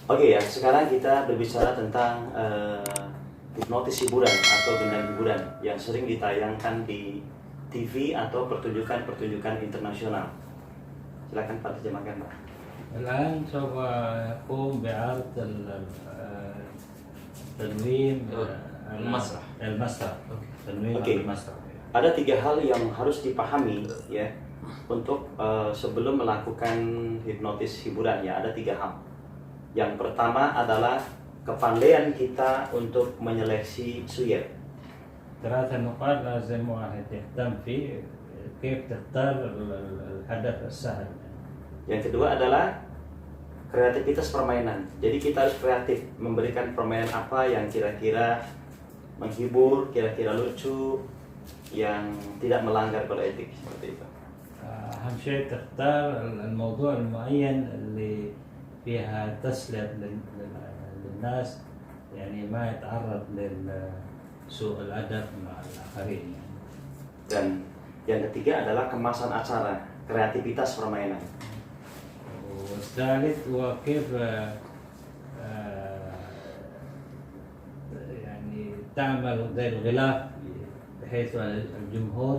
Oke ya, sekarang kita berbicara tentang hipnotis hiburan atau gendam hiburan yang sering ditayangkan di TV atau pertunjukan-pertunjukan internasional. Silakan Pak terjemahkan Pak. الآن سوف أقوم بعرض تنويم المسرح. المسرح تنويم Oke. المسرح. Ada 3 hal yang harus dipahami ya untuk sebelum melakukan hipnotis hiburan ya. Ada 3 hal. Yang pertama adalah kepandaian kita untuk menyeleksi suyet. 3 نقاط لازم واحد يهتم فيه كيف تختار الهدف السهل. Yang kedua adalah kreativitas permainan. Jadi kita harus kreatif memberikan permainan apa yang kira-kira menghibur, kira-kira lucu, yang tidak melanggar kode etik seperti itu. أهم شيء تختار الموضوع المعين اللي فيها تسلية للناس، يعني ما يتعرض لسوء الأدب مع الآخرين. Dan yang ketiga adalah kemasan acara, kreativitas permainan. والثالث هو كيف يعني تعمل زي الغلاف بحيث الجمهور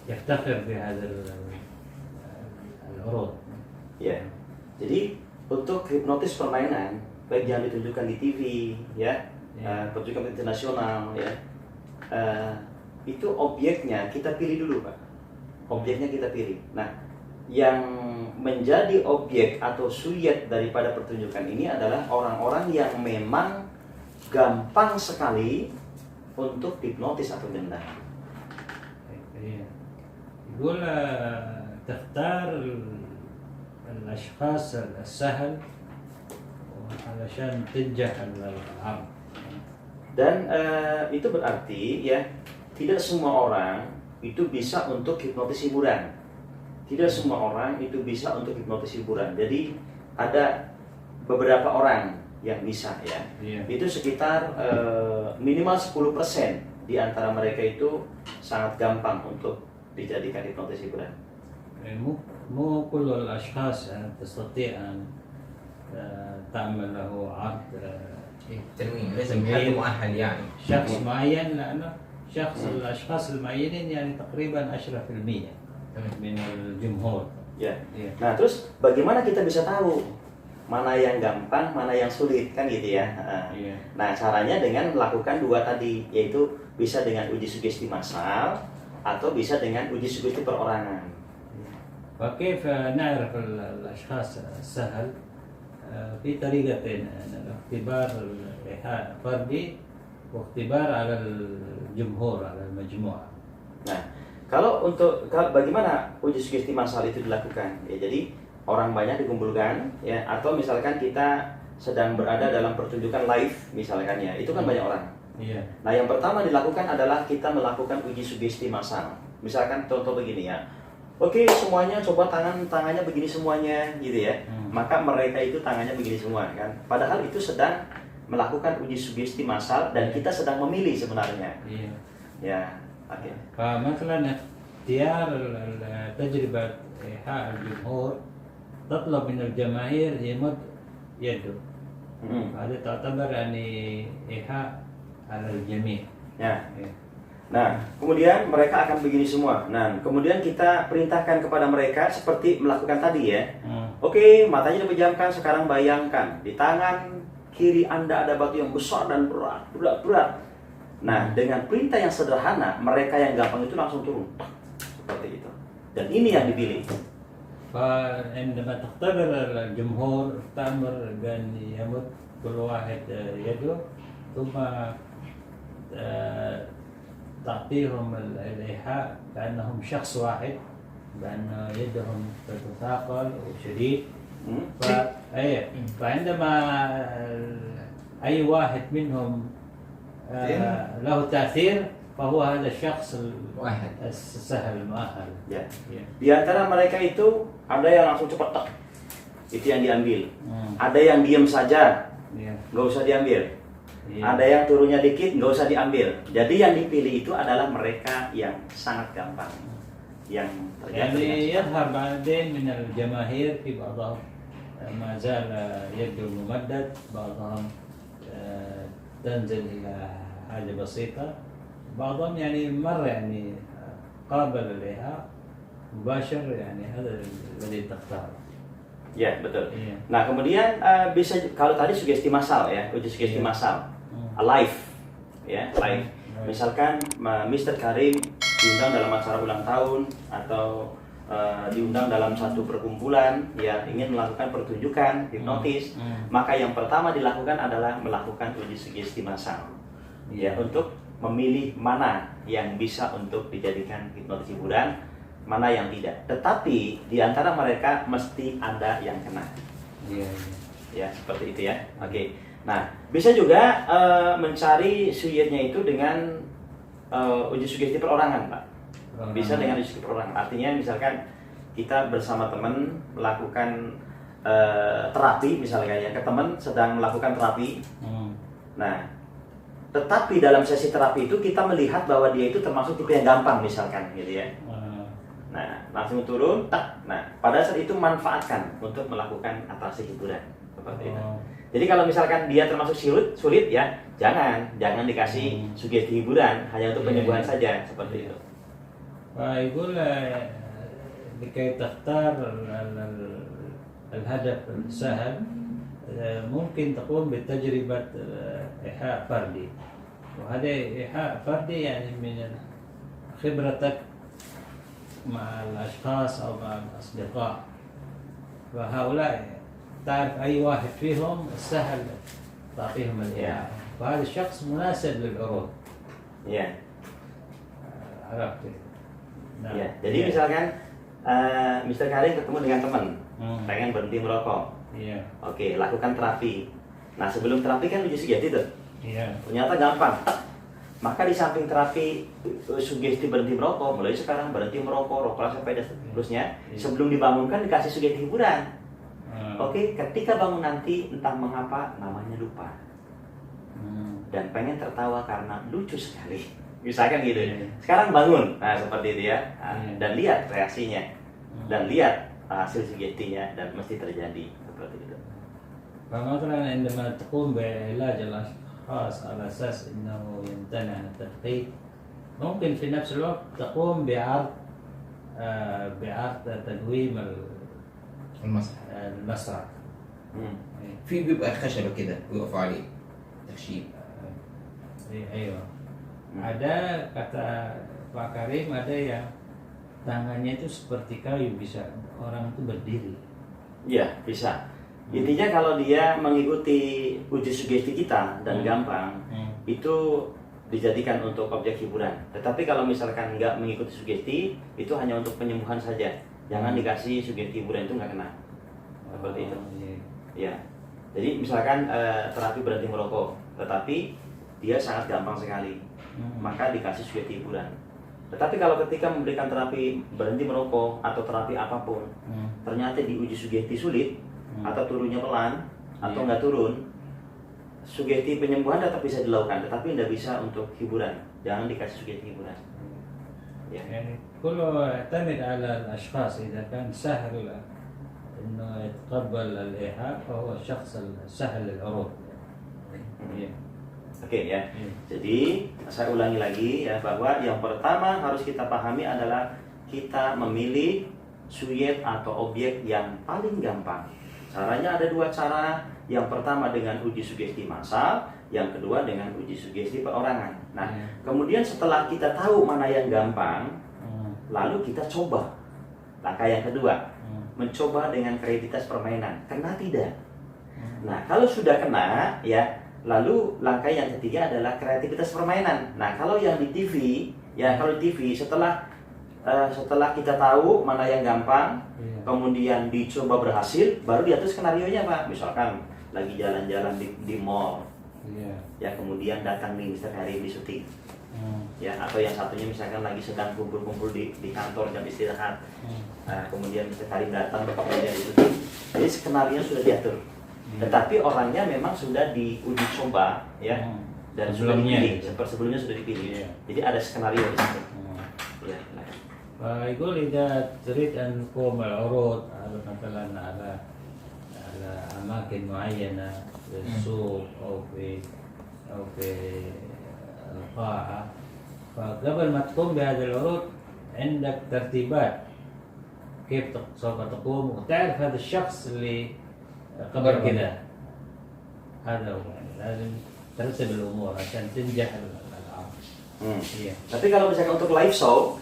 يفتخر بهذا العروض. Ya. Jadi untuk hipnotis permainan baik yang ditunjukkan di TV ya, pertunjukan internasional ya, itu objeknya kita pilih dulu Pak. Objeknya kita pilih. Nah, yang menjadi objek atau suyet daripada pertunjukan ini adalah orang-orang yang memang gampang sekali untuk hipnotis atau gendam. يقول تختار الأشخاص السهل علشان تنجح العرض. Dan itu berarti ya tidak semua orang itu bisa untuk hipnotis hiburan. Tidak semua orang itu bisa untuk hipnotis hiburan. Jadi ada beberapa orang yang bisa ya. Itu sekitar minimal 10% di antara mereka itu sangat gampang untuk dijadikan hipnotis hiburan. مو كل الأشخاص تستطيع أن تعمل له عرض تنوين ليس بحد مؤهل يعني شخص معين، لأنه الأشخاص المعينين يعني تقريبا 10% من الجمهور. Ya. Nah, terus bagaimana kita bisa tahu mana yang gampang, mana yang sulit kan gitu ya? Nah, caranya dengan melakukan 2 tadi, yaitu bisa dengan uji sugesti massal atau bisa dengan uji sugesti perorangan. وكيف نعرف الأشخاص السهل؟ في طريقتين، الاختبار الإيحاء فردي واختبار على الجمهور على المجموعة. Nah, bagaimana uji sugesti massal itu dilakukan? Ya, jadi orang banyak dikumpulkan ya, atau misalkan kita sedang berada dalam pertunjukan live misalkan ya, itu kan banyak orang. Nah, yang pertama dilakukan adalah kita melakukan uji sugesti massal. Misalkan contoh begini ya. Oke, semuanya coba tangannya begini semuanya gitu ya. Maka mereka itu tangannya begini semua kan. Padahal itu sedang melakukan uji sugesti massal dan kita sedang memilih sebenarnya. Ya, oke. فمثلا اختيار تجربة إيحاء الجمهور تطلب من الجماهير يمد يده. هذا تعتبر يعني إيحاء على الجميع. Ya. Nah, kemudian mereka akan begini semua. Nah, kemudian kita perintahkan kepada mereka seperti melakukan tadi ya. Oke, matanya dipejamkan. Sekarang bayangkan di tangan kiri Anda ada batu yang besar dan berat. Nah, dengan perintah yang sederhana, mereka yang gampang itu langsung turun. Seperti itu. Dan ini yang dipilih. فعندما تختبر الجمهور تأمر بأن يمد كل واحد يده، ثم تعطيهم الإيحاء كأنهم شخص واحد، بأن يدهم تتثاقل وشديد. فعندما أي واحد منهم له تأثير فهو هذا الشخص السهل المؤهل. Ya. Di antara mereka itu ada yang langsung cepat tek, itu yang diambil. Ada yang diam saja, nggak usah diambil. Ada yang turunnya dikit, nggak usah diambil. Jadi yang dipilih itu adalah mereka yang sangat gampang. yang terjadi. يعني يظهر بعدين من الجماهير في بعضهم ما زال يده ممدد، بعضهم تنزل إلى حاجة بسيطة، بعضهم يعني مرة يعني قابل الإيحاء مباشر، يعني هذا الذي تختاره. Ya, betul. Iya. Nah, kemudian bisa kalau tadi sugesti massal ya, uji sugesti massal. Live ya, live. Misalkan Mr. Karim diundang dalam acara ulang tahun atau diundang dalam satu perkumpulan yang ingin melakukan pertunjukan hipnotis, maka yang pertama dilakukan adalah melakukan uji sugesti massal. Ya, untuk memilih mana yang bisa untuk dijadikan hipnotis hiburan, mana yang tidak. Tetapi di antara mereka mesti ada yang kena. Iya. Ya, seperti itu ya. Oke. Nah, bisa juga mencari suyetnya itu dengan uji sugesti perorangan, Pak. Bisa dengan uji sugesti perorangan. Artinya misalkan kita bersama teman melakukan terapi, misalnya ya, ke teman sedang melakukan terapi. Nah, tetapi dalam sesi terapi itu kita melihat bahwa dia itu termasuk tipe yang gampang, misalkan gitu ya. Nah, langsung turun, tak. Nah, pada saat itu manfaatkan untuk melakukan atraksi hiburan seperti itu. Jadi kalau misalkan dia termasuk sulit ya, jangan dikasih sugesti hiburan, hanya untuk penyembuhan saja seperti itu. فيقول لكي تختار الهدف السهل ممكن تقوم بتجربة إيحاء فردي، وهذا إيحاء فردي يعني من خبرتك مع الأشخاص أو مع الأصدقاء، فهؤلاء تعرف أي واحد فيهم السهل تعطيهم الإيحاء، فهذا الشخص مناسب للعروض. Ya. عرفت؟ Nah, ya. Jadi misalkan Mr. Karim ketemu dengan teman, pengen berhenti merokok. Iya. Oke, lakukan terapi. Nah, sebelum terapi kan uji sugesti tuh. Iya. Ternyata gampang. Maka di samping terapi sugesti berhenti merokok, mulai sekarang berhenti merokok, rokok sampai dan seterusnya. Sebelum dibangunkan dikasih sugesti hiburan. Oke, ketika bangun nanti entah mengapa namanya lupa dan pengen tertawa karena lucu sekali, misalkan gitu. Sekarang bangun, nah seperti itu ya, dan lihat reaksinya, dan lihat hasil sugestinya, dan mesti terjadi seperti itu. فمثلا عندما تقوم بعلاج الأشخاص على أساس أنه يمتنع عن التدخين، ممكن في نفس الوقت تقوم بعرض تدويم المسرح. في بيبقى خشبة كده بيقفوا عليه تخشيب. Iya. Ada kata Pak Karim, ada yang tangannya itu seperti kayu, bisa orang itu berdiri. Iya, bisa. Intinya kalau dia mengikuti uji sugesti kita dan gampang, itu dijadikan untuk objek hiburan. Tetapi kalau misalkan nggak mengikuti sugesti, itu hanya untuk penyembuhan saja. Jangan dikasih sugesti hiburan, itu nggak kena. Seperti itu. Ya. Jadi misalkan terapi berhenti merokok, tetapi dia sangat gampang sekali, maka dikasih sugesti hiburan. Tetapi kalau ketika memberikan terapi berhenti merokok atau terapi apapun, ternyata diuji sugesti sulit, atau turunnya pelan, atau nggak turun, sugesti penyembuhan tetap bisa dilakukan, tetapi tidak bisa untuk hiburan. Jangan dikasih sugesti hiburan. Ya. يعني كله يعتمد على الأشخاص، إذا كان سهل إنه يتقبل الإيحاء فهو الشخص السهل للعروض. Oke ya. Jadi saya ulangi lagi ya, bahwa yang pertama harus kita pahami adalah kita memilih suyet atau objek yang paling gampang. Caranya ada dua cara. Yang pertama dengan uji sugesti massal, yang kedua dengan uji sugesti perorangan. Nah, kemudian setelah kita tahu mana yang gampang, lalu kita coba. Langkah yang kedua, mencoba dengan kreativitas permainan. Kena tidak? Nah, kalau sudah kena, ya, lalu langkah yang ketiga adalah kreativitas permainan. Nah, kalau yang di TV, ya, kalau di TV setelah kita tahu mana yang gampang, kemudian dicoba berhasil, baru diatur skenarionya, Pak. Misalkan lagi jalan-jalan di mall, ya, kemudian datang nih Mr. Karim di syuting, ya, atau yang satunya misalkan lagi sedang kumpul-kumpul di kantor jam istirahat, kemudian Mr. Karim datang kemudian di syuting. Jadi skenario sudah diatur, tetapi orangnya memang sudah diuji coba, ya, dan sudah dipilih, sebelumnya sudah dipilih. Jadi ada skenario di situ. Ya, فيقول إذا تريد أن تقوم العروض على مثلا على أماكن معينة في السوق أو في القاعة، فقبل ما تقوم بهذه العروض عندك ترتيبات كيف سوف تقوم، وتعرف هذا الشخص اللي قبل كذا. هذا هو يعني لازم ترتب الأمور عشان تنجح العرض. Iya. Tapi kalau misalkan untuk live show,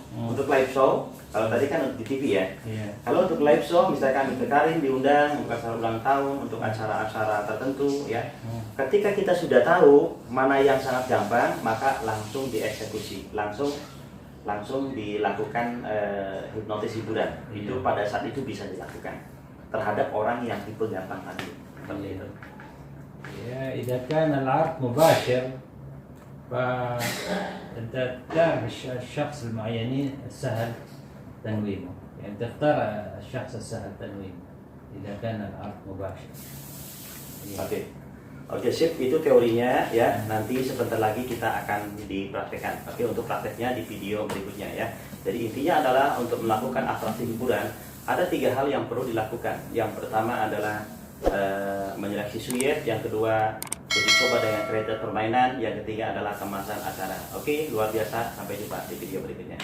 kalau tadi kan di TV ya. Iya. Kalau untuk live show, misalkan Mr. Karim diundang untuk acara ulang tahun, untuk acara-acara tertentu ya. Ketika kita sudah tahu mana yang sangat gampang, maka langsung dieksekusi, langsung dilakukan hipnotis hiburan. Itu pada saat itu bisa dilakukan terhadap orang yang tipe gampang tadi. Seperti itu. Ya, إذا كان العرض مباشر فأنت تعرف الشخص المعينين السهل تنويمه، يعني تختار الشخص السهل تنويمه إذا كان العرض مباشر. Oke, sip, itu teorinya ya. Nanti sebentar lagi kita akan dipraktekkan. Oke, untuk prakteknya di video berikutnya ya. Jadi intinya adalah untuk melakukan atraksi hiburan ada 3 hal yang perlu dilakukan. Yang pertama adalah menyeleksi suyet, yang kedua uji coba dengan kereta permainan, yang ketiga adalah kemasan acara. Oke, luar biasa. Sampai jumpa di video berikutnya.